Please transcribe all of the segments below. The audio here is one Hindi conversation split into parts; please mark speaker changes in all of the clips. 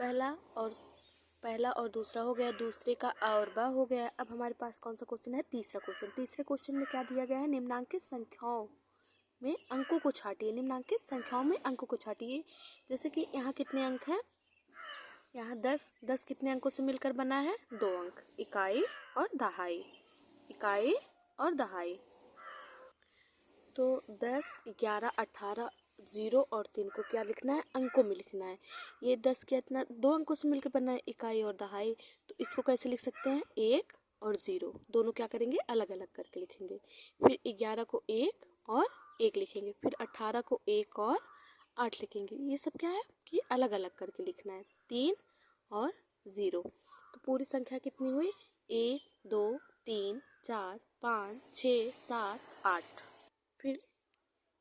Speaker 1: पहला और दूसरा हो गया, दूसरे का आ और बा हो गया। अब हमारे पास कौन सा क्वेश्चन है? तीसरा क्वेश्चन। तीसरे क्वेश्चन में क्या दिया गया है? निम्नांकित संख्याओं में अंकों को छाटिए। निम्नांकित संख्याओं में अंकों को छाटिए। जैसे कि यहाँ कितने अंक हैं? यहाँ 10 कितने अंकों से मिलकर बना है? 2 अंक, इकाई और दहाई। इकाई और दहाई। तो 10, 11, 18, 0 और 3 को क्या लिखना है? अंकों में लिखना है। ये 10 कितना 2 अंकों से मिलकर बना है, इकाई और दहाई। तो इसको कैसे लिख सकते हैं? 1 और 0 दोनों क्या करेंगे? अलग अलग करके लिखेंगे। फिर 11 को 1 और 1 लिखेंगे। फिर 18 को 1 और 8 लिखेंगे। ये सब क्या है कि अलग अलग करके लिखना है। 3 और 0। तो पूरी संख्या कितनी हुई? 1, 2, 3, 4, 5, 6, 7, 8। फिर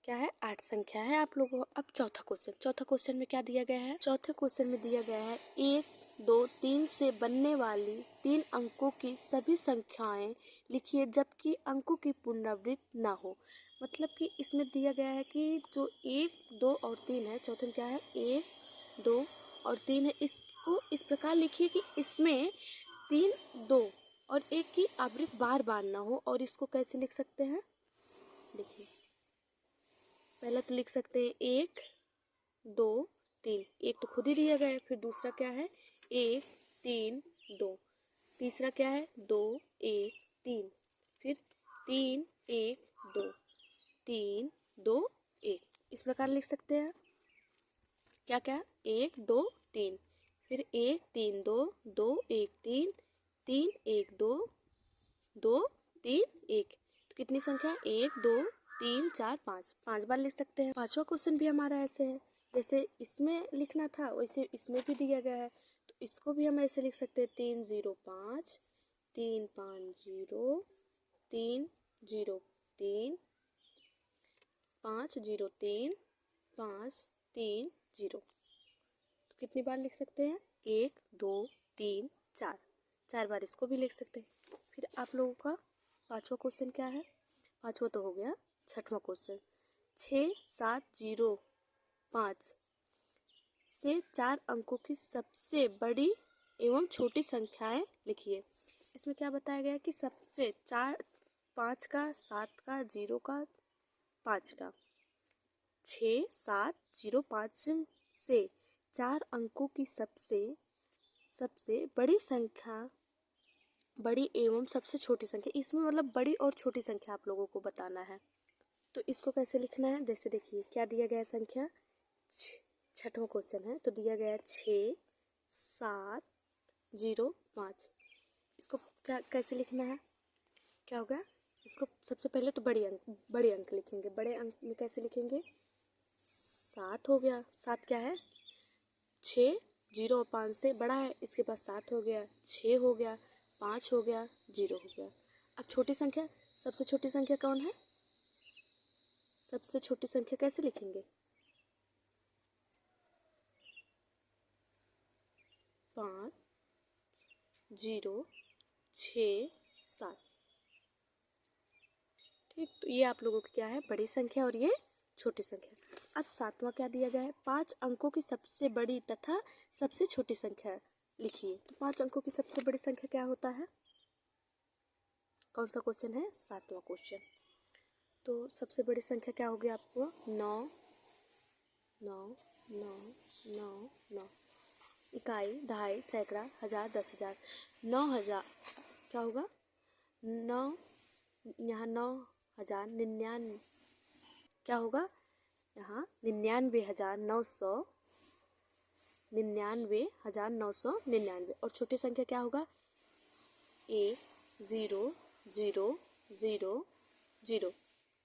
Speaker 1: क्या है? 8 संख्या है आप लोगों को। अब चौथा क्वेश्चन में क्या दिया गया है? चौथे क्वेश्चन में दिया गया है 1, 2, 3 से बनने वाली 3 अंकों की सभी संख्याएं लिखिए जबकि अंकों की पुनरावृत्ति ना हो। मतलब कि इसमें दिया गया है कि जो 1, 2 और 3 है, चौथे में क्या है? 1, 2 और 3 है, इसको इस प्रकार लिखिए कि इसमें 3, 2 और 1 की आवृत्ति बार बार ना हो। और इसको कैसे लिख सकते हैं? देखिए, पहला तो लिख सकते हैं 1, 2, 3। एक तो खुद ही दिया गया है। फिर दूसरा क्या है? 1, 3, 2। तीसरा क्या है? 2, 1, 3। फिर 3, 1, 2, 3, 2, 1। इस प्रकार लिख सकते हैं। क्या क्या? 1, 2, 3। फिर 1, 3, 2, 2, 1, 3, 3, 1, 2, 2, 3, 1। तो कितनी संख्या? 1, 2, 3, 4, 5। 5 बार लिख सकते हैं। पांचवा क्वेश्चन भी हमारा ऐसे है, जैसे इसमें लिखना था वैसे इसमें भी दिया गया है। तो इसको भी हम ऐसे लिख सकते हैं 3, 0, 5, 3, 5, 0, 3, 0, 3, 5, 0, 3, 5, 3, 0। तो कितनी बार लिख सकते हैं? 1, 2, 3, 4। 4 बार इसको भी लिख सकते हैं। फिर आप लोगों का पांचवा क्वेश्चन क्या है? पांचवा तो हो गया। छठवां क्वेश्चन, 6, 7, 0, 5 से 4 अंकों की सबसे बड़ी एवं छोटी संख्याएं लिखिए। इसमें क्या बताया गया है कि सबसे 4, 5 का, 7 का, 0 का, 5 का, 6, 7, 0, 5 से 4 अंकों की सबसे बड़ी संख्या, बड़ी एवं सबसे छोटी संख्या। इसमें मतलब बड़ी और छोटी संख्या आप लोगों को बताना है। तो इसको कैसे लिखना है? जैसे देखिए, क्या दिया गया है? संख्या छठवां क्वेश्चन है तो दिया गया है 6, 7, 0, 5। इसको क्या कैसे लिखना है? क्या होगा? इसको सबसे पहले तो बड़े अंक लिखेंगे। बड़े अंक में कैसे लिखेंगे? 7 हो गया। 7 क्या है? 6, 0 और 5 से बड़ा है, इसके पास 7 हो गया, 6 हो गया, 5 हो गया, 0 हो गया। अब छोटी संख्या, सबसे छोटी संख्या कौन है? सबसे छोटी संख्या कैसे लिखेंगे? 5, 0, 6, 7। ठीक, तो ये आप लोगों की क्या है? बड़ी संख्या और ये छोटी संख्या। अब सातवां क्या दिया गया है? 5 अंकों की सबसे बड़ी तथा सबसे छोटी संख्या लिखिए। तो 5 अंकों की सबसे बड़ी संख्या क्या होता है? कौन सा क्वेश्चन है? सातवां क्वेश्चन। तो सबसे बड़ी संख्या क्या होगी आपको? 9, 9, 9, 9, 9। इकाई, दहाई, सैकड़ा, हजार, 10,000। 9,000 क्या होगा? 9, यहाँ 9,000, 99 क्या होगा? यहाँ 99,900, 99,999। और छोटी संख्या क्या होगा? 1, 0, 0, 0, 0।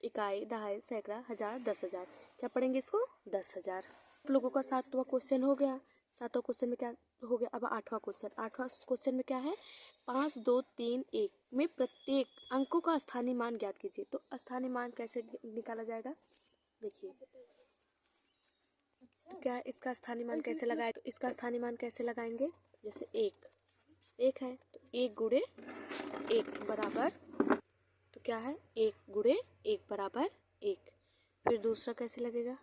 Speaker 1: इकाई, दहाई, सैकड़ा, हजार, 10,000। क्या पढ़ेंगे इसको? 10,000। आप लोगों का सातवां क्वेश्चन हो गया। सातवां क्वेश्चन में क्या हो गया? अब आठवां क्वेश्चन में क्या है? 5, 2, 3, 1 में प्रत्येक अंकों का स्थानीय मान ज्ञात कीजिए। तो स्थानीय मान कैसे निकाला जाएगा? देखिए, तो क्या इसका स्थानीय मान कैसे लगाए? तो इसका स्थानीय मान कैसे लगाएंगे? जैसे 1 है तो 1 गुणे 1 बराबर, तो क्या है? 1 गुणे 1 बराबर 1। फिर दूसरा कैसे लगेगा?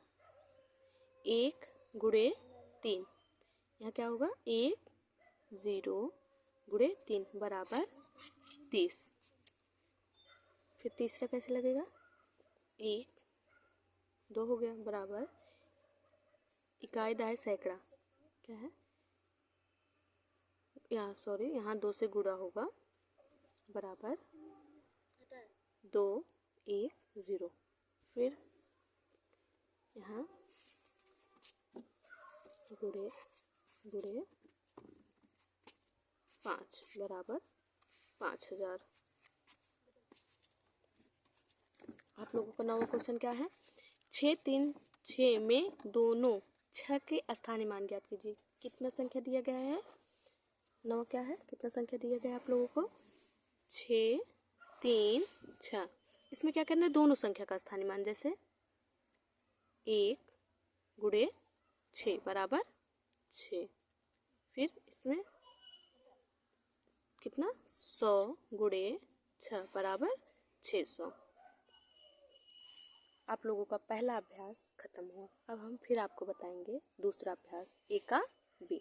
Speaker 1: 1 गुणे 3। यहाँ क्या होगा 1 0 गुणे 3 बराबर 30। फिर तीसरा कैसे लगेगा 1 2 हो गया बराबर इकाई दहाई सैकड़ा क्या है यहाँ 2 से गुणा होगा बराबर 2 1 0। फिर यहाँ गुणे गुणे 5 बराबर 5000। आप लोगों का नवा क्वेश्चन क्या है 6 3 6 में दोनों 6 के स्थानीय मान ज्ञात कीजिए। कितना संख्या दिया गया है नवा क्या है कितना संख्या दिया गया है आप लोगों को 6 3 6। इसमें क्या करना है दोनों संख्या का स्थानीय मान जैसे 1 गुणे 6 बराबर 6। फिर इसमें कितना 100 गुणे 6 बराबर 600। आप लोगों का पहला अभ्यास खत्म हुआ। अब हम फिर आपको बताएंगे दूसरा अभ्यास ए का बी।